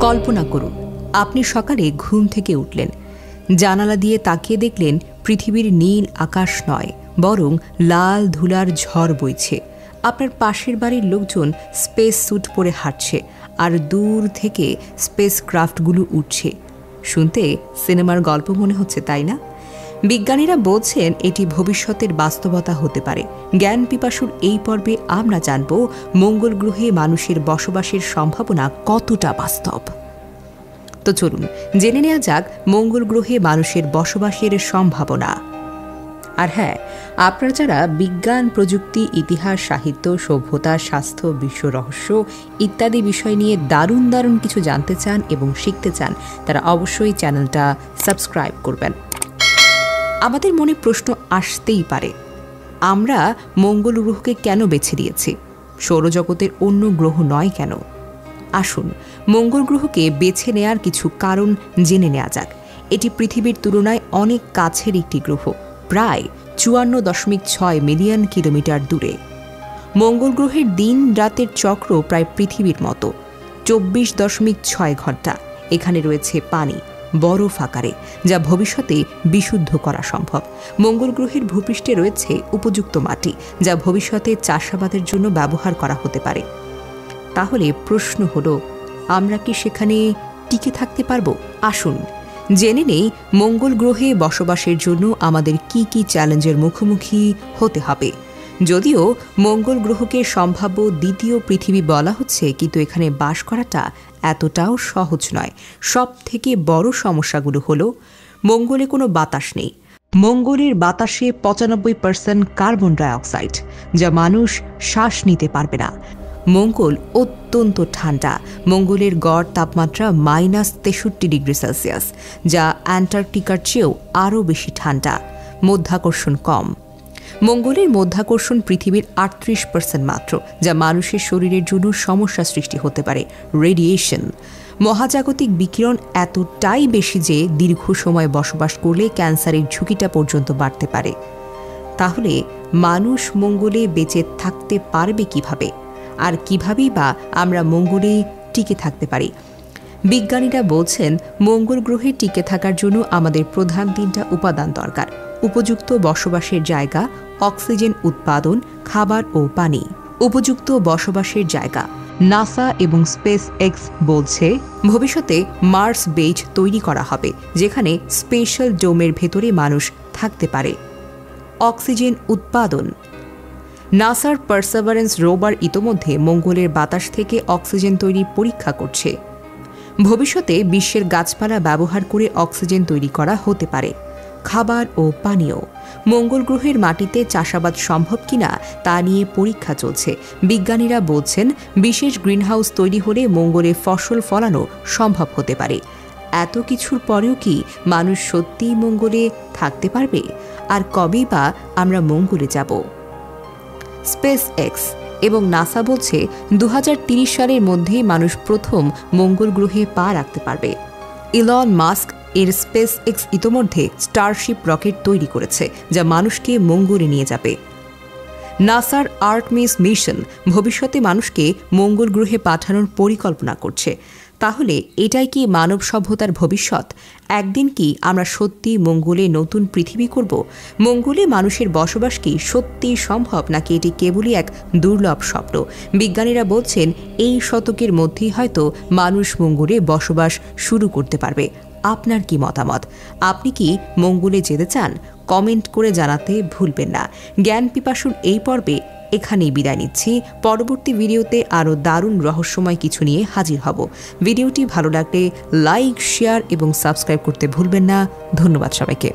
কল্পনা করুন, আপনি সকালে ঘুম থেকে উঠলেন, জানালা দিয়ে তাকিয়ে দেখলেন পৃথিবীর নীল আকাশ নয়, বরং লাল ধুলার ঝড় বইছে। আপনার পাশের বাড়ির লোকজন স্পেস স্যুট পরে হাঁটছে, আর দূর থেকে স্পেস ক্রাফটগুলো উঠছে। শুনতে সিনেমার গল্প মনে হচ্ছে, তাই না? বিজ্ঞানীরা বলছেন এটি ভবিষ্যতের বাস্তবতা হতে পারে। জ্ঞান পিপাসুর এই পর্বে আমরা জানব মঙ্গল গ্রহে মানুষের বসবাসের সম্ভাবনা কতটা বাস্তব। তো চলুন জেনে নেওয়া যাক মঙ্গল গ্রহে মানুষের বসবাসের সম্ভাবনা। আর হ্যাঁ, আপনারা যারা বিজ্ঞান, প্রযুক্তি, ইতিহাস, সাহিত্য, সভ্যতা, স্বাস্থ্য, বিশ্ব রহস্য ইত্যাদি বিষয় নিয়ে দারুণ দারুণ কিছু জানতে চান এবং শিখতে চান, তারা অবশ্যই চ্যানেলটা সাবস্ক্রাইব করবেন। আমাদের মনে প্রশ্ন আসতেই পারে, আমরা মঙ্গল গ্রহকে কেন বেছে নিয়েছি? সৌরজগতের অন্য গ্রহ নয় কেন? আসুন মঙ্গল গ্রহকে বেছে নেয়ার কিছু কারণ জেনে নেওয়া যাক। এটি পৃথিবীর তুলনায় অনেক কাছের একটি গ্রহ, প্রায় 54.6 মিলিয়ন কিলোমিটার দূরে। মঙ্গল গ্রহের দিন রাতের চক্র প্রায় পৃথিবীর মতো, 24.6 ঘন্টা। এখানে রয়েছে পানি, বরফ আকারে, যা ভবিষ্যতে বিশুদ্ধ করা সম্ভব। মঙ্গল গ্রহের ভূপৃষ্ঠে রয়েছে উপযুক্ত মাটি, যা ভবিষ্যতে চাষাবাদের জন্য ব্যবহার করা হতে পারে। তাহলে প্রশ্ন হলো, আমরা কি সেখানে টিকে থাকতে পারবো? আসুন জেনে নেই মঙ্গল গ্রহে বসবাসের জন্য আমাদের কি কি চ্যালেঞ্জের মুখোমুখি হতে হবে। যদিও মঙ্গল গ্রহকে সম্ভাব্য দ্বিতীয় পৃথিবী বলা হচ্ছে, কিন্তু এখানে বাস করাটা এতটাও সহজ নয়। সব থেকে বড় সমস্যাগুলো হলো, মঙ্গলে কোনো বাতাস নেই। মঙ্গলের বাতাসে 95% কার্বন ডাইঅক্সাইড, যা মানুষ শ্বাস নিতে পারবে না। মঙ্গল অত্যন্ত ঠান্ডা। মঙ্গলের গড় তাপমাত্রা -63°C, যা অ্যান্টার্কটিকার চেয়েও আরও বেশি ঠান্ডা। মধ্যাকর্ষণ কম। মঙ্গলের মধ্যাকর্ষণ পৃথিবীর 38% মাত্র, যা মানুষের শরীরের জন্য সমস্যা সৃষ্টি হতে পারে। রেডিয়েশন, মহাজাগতিক বিকিরণ এতটাই বেশি যে দীর্ঘ সময় বসবাস করলে ক্যান্সারের ঝুঁকিটা পর্যন্ত বাড়তে পারে। তাহলে মানুষ মঙ্গলে বেঁচে থাকতে পারবে কিভাবে? আর কিভাবেই বা আমরা মঙ্গলে টিকে থাকতে পারি? বিজ্ঞানীরা বলছেন, মঙ্গল গ্রহে টিকে থাকার জন্য আমাদের প্রধান 3টা উপাদান দরকার: উপযুক্ত বসবাসের জায়গা, অক্সিজেন উৎপাদন, খাবার ও পানি। উপযুক্ত বসবাসের জায়গা। নাসা এবং স্পেস এক্স বলছে, ভবিষ্যতে মার্স বেজ তৈরি করা হবে, যেখানে স্পেশাল ডোমের ভেতরে মানুষ থাকতে পারে। অক্সিজেন উৎপাদন। নাসার পারসেভারেন্স রোভার ইতোমধ্যে মঙ্গলের বাতাস থেকে অক্সিজেন তৈরির পরীক্ষা করছে। ভবিষ্যতে বিশ্বের গাছপালা ব্যবহার করে অক্সিজেন তৈরি করা হতে পারে। খাবার ও পানীয়। মঙ্গল গ্রহের মাটিতে চাষাবাদ সম্ভব কিনা তা নিয়ে পরীক্ষা চলছে। বিজ্ঞানীরা বলছেন, বিশেষ গ্রিনহাউস তৈরি হলে মঙ্গলে ফসল ফলানো সম্ভব হতে পারে। এত কিছুর পরেও কি মানুষ সত্যিই মঙ্গলে থাকতে পারবে? আর কবেই বা আমরা মঙ্গলে যাব? স্পেস এক্স এবং নাসা বলছে 2030 সালের মধ্যেই মানুষ প্রথম মঙ্গল গ্রহে পা রাখতে পারবে। ইলন মাস্ক এর স্পেস এক্স ইতোমধ্যে স্টারশিপ রকেট তৈরি করেছে, যা মানুষকে মঙ্গলে নিয়ে যাবে। নাসার আর্টেমিস মিশন ভবিষ্যতে মানুষকে মঙ্গল গ্রহে পাঠানোর পরিকল্পনা করছে। তাহলে এটাই কি মানব সভ্যতার ভবিষ্যৎ? একদিন কি আমরা সত্যি মঙ্গলে নতুন পৃথিবী করব? মঙ্গলে মানুষের বসবাস কি সত্যি সম্ভব, নাকি এটি কেবলই এক দুর্লভ স্বপ্ন? বিজ্ঞানীরা বলছেন, এই শতকের মধ্যেই হয়তো মানুষ মঙ্গলে বসবাস শুরু করতে পারবে। আপনার কি মতামত? আপনি কি মঙ্গলে যেতে চান? কমেন্ট করে জানাতে ভুলবেন না। জ্ঞান পিপাসুর এই পর্বে এখানেই বিদায় নিচ্ছি। পরবর্তী ভিডিওতে আরও দারুণ রহস্যময় কিছু নিয়ে হাজির হব। ভিডিওটি ভালো লাগলে লাইক, শেয়ার এবং সাবস্ক্রাইব করতে ভুলবেন না। ধন্যবাদ সবাইকে।